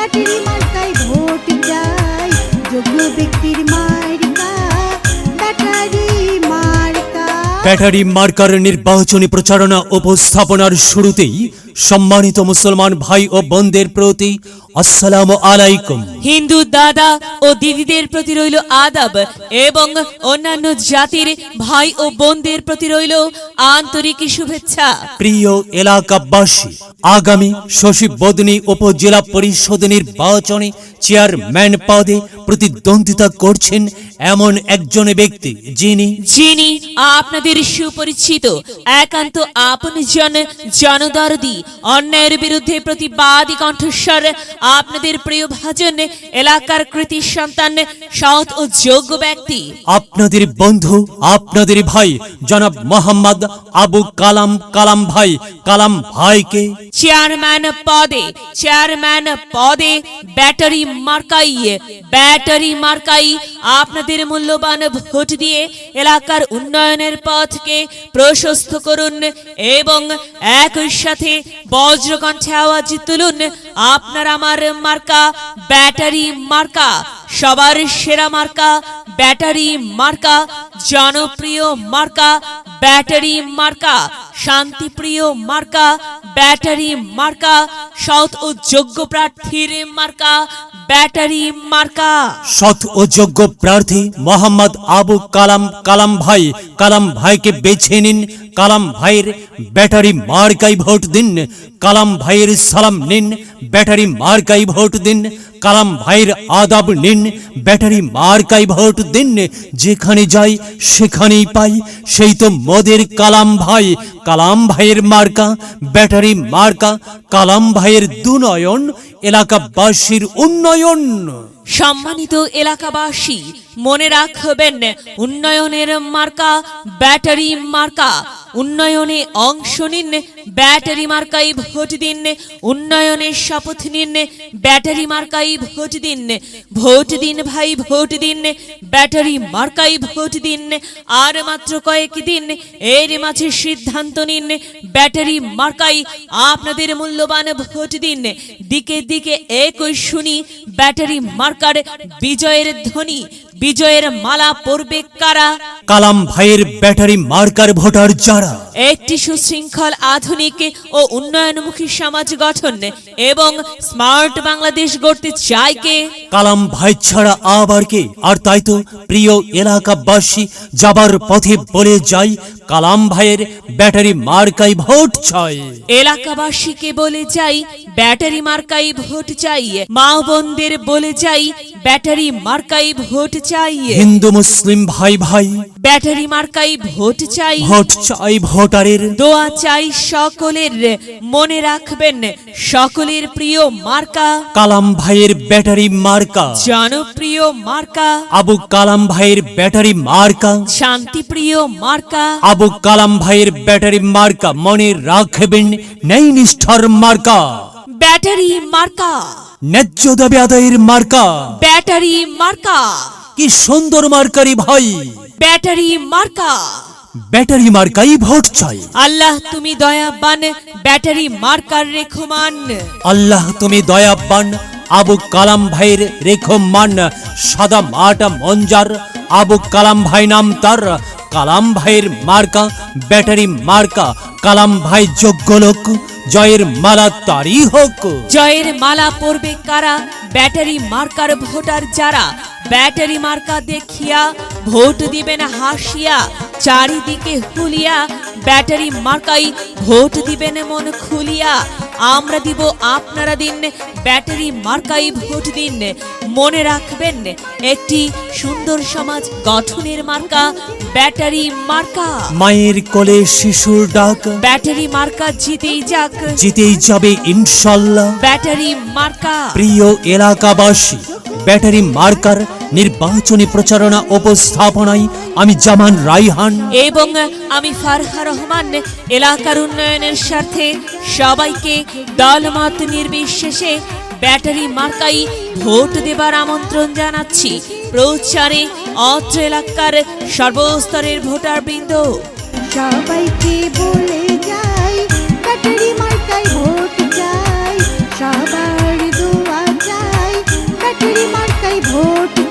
Battery মার্কায় vote চাই, যোগ্য ব্যক্তির মার্কা ব্যাটারি মার্কা। ব্যাটারি মার্কার নির্বাচনী প্রচারণা উপস্থাপনার শুরুতেই সম্মানিত মুসলমান ভাই ও বোনদের প্রতি আসসালামু আলাইকুম। হিন্দু দাদা ও দিদিদের প্রতি রইল আদাব এবং অন্যান্য জাতির ভাই ও বোনদের প্রতি রইল আন্তরিক শুভেচ্ছা। প্রিয় এলাকাবাসী, আগামী শশীবদনী উপজেলা পরিষদ নির্বাচনে চেয়ারম্যান পদে প্রতিদ্বন্দ্বিতা করছেন এমন একজন ব্যক্তি যিনি আপনাদের সুপরিচিত, একান্ত আপনজন, জনদরদি, অন্যায়ের বিরুদ্ধে প্রতিবাদী কণ্ঠস্বর, আপনাদের প্রিয় ভাজন, এলাকার কৃতি সন্তান, সৎ ও যোগ্য ব্যক্তি, আপনাদের বন্ধু, আপনাদের ভাই জনাব মোহাম্মদ আবু কালাম ভাইকে চেয়ারম্যান পদে ব্যাটারি মার্কাই আপনাদের মূল্যবান ভোট দিয়ে এলাকার উন্নয়নের পথকে প্রশস্ত করুন এবং একই সাথে বজ্রকণ্ঠে আওয়াজ তুলুন, আপনার আমার মার্কা ব্যাটারি মার্কা, সবার সেরা মার্কা ব্যাটারি মার্কা, জনপ্রিয় মার্কা ব্যাটারি মার্কা, শান্তিপ্রিয় মার্কা ব্যাটারি মার্কা, সৎ ও যোগ্য প্রার্থীর মার্কা ব্যাটারি মার্কা। সৎ ও যোগ্য প্রার্থী মোহাম্মদ আবু কালাম ভাইকে বেছে নিন। কালাম ভাইয়ের ব্যাটারি মার্কাই ভোট দিন। কালাম ভাইয়ের সালাম নিন, ব্যাটারি মার্কাই ভোট দিন। কালাম ভাইয়ের আদাব নিন, ব্যাটারি মার্কাই ভোট দিন। যেখানে যাই সেখানেই পাই সেই তো মোদের কালাম ভাইয়ের মার্কা ব্যাটারি মার্কা। কালাম ভাইয়ের দুনয়ন, এলাকাবাসীর উন্নয়ন। সম্মানিত এলাকাবাসী, মনে রাখবেন, উন্নয়নের মার্কা ব্যাটারি মার্কা। উন্নয়নে অংশ নিন, ব্যাটারি মার্কাই ভোট দিন। উন্নয়নের শপথ নিন, ব্যাটারি মার্কাই ভোট দিন। ভোট দিন ভাই, ভোট দিন, ব্যাটারি মার্কাই ভোট দিন। আর মাত্র কয়েকদিন, এর মাঝে সিদ্ধান্ত নিন, ব্যাটারি মার্কাই আপনাদের মূল্যবান ভোট দিন। দিকে দিকে একই শুনি ব্যাটারি মার্কার বিজয়ের ধ্বনি। বিজয়ের মালা পরবে কারা? কালাম ভাইয়ের ব্যাটারি মার্কার ভোটার যারা একটি সুশৃঙ্খল, আধুনিক ও উন্নয়নমুখী সমাজ গঠন এবং স্মার্ট বাংলাদেশ গড়তে চায় কে? কালাম ভাই ছাড়া আবার কে? আর তাই তো প্রিয় এলাকাবাসী, যাবার পথে বলে যাই, কালাম ভাইয়ের ব্যাটারি মার্কাই ভোট চাই। এলাকাবাসীকে বলে যাই, ব্যাটারি মার্কাই ভোট চাই। মা বোনদের বলে যাই, ব্যাটারি মার্কাই ভোট চাই। হিন্দু মুসলিম ভাই ব্যাটারি মার্কাই ভোট চাই। ভোট চাই ভোটারের, দোয়া চাই সকলের। মনে রাখবেন, সকলের প্রিয় মার্কা কালাম ভাইয়ের ব্যাটারি মার্কা, জনপ্রিয় মার্কা আবু কালাম ভাইয়ের ব্যাটারি মার্কা, শান্তিপ্রিয় মার্কা আবু কালাম ভাইয়ের ব্যাটারি মার্কা। মনে রাখবেন, ন্যায় নিষ্ঠার মার্কা ব্যাটারি মার্কা, ন্যায্য দাবি আদায়ের মার্কা। ব্যাটারি মার্কা, কি সুন্দর মার্কারি ভাই, ব্যাটারি মার্কা। ব্যাটারি মার্কাই ভোট চাই। আল্লাহ তুমি দয়াবান, ব্যাটারি মার্কার রেখমান। আল্লাহ তুমি দয়াবান, আবু কালাম ভাইয়ের রেখমান। সাদা মাটা মঞ্জার, আবু কালাম ভাই নাম তার। কালাম ভাইয়ের মার্কা ব্যাটারি মার্কা। কালাম ভাই যোগ্য লোক, জয়ের মালা তারই হোক। জয়ের মালা পরবে কারা? ব্যাটারি মার্কার ভোটার যারা। ব্যাটারি মার্কা দেখিয়া ভোট দিবেন হাসিয়া, চারিদিকে হুলিয়া। ব্যাটারি মার্কাই ভোট দিবেন মন খুলিয়া। আমরা দিব, আপনারা দিন, ব্যাটারি মার্কাই ভোট দিন। মনে রাখবেন, একটি সুন্দর সমাজ গঠনের মার্কা ব্যাটারি মার্কা। মায়ের কোলে শিশুর ডাক, ব্যাটারি মার্কা জিতেই যাক, জিতেই যাবে ইনশাল্লাহ। ব্যাটারি মার্কা। প্রিয় এলাকাবাসী, ব্যাটারি মার্কার নির্বাচনী প্রচারণা উপস্থাপনায় আমি জামান রাইহান এবং আমি ফারহা রহমান এলাকার উন্নয়নের স্বার্থে সবাইকে দলমত নির্বিশেষে ব্যাটারি মার্কাই ভোট দেবার আমন্ত্রণ জানাচ্ছি। প্রচারে অত্র এলাকার সর্বস্তরের ভোটারবৃন্দ সবাইকে বলে যাই, ব্যাটারি মার্কায় ভোট চাই, সবার দোয়া চাই। মার্কাই ভোট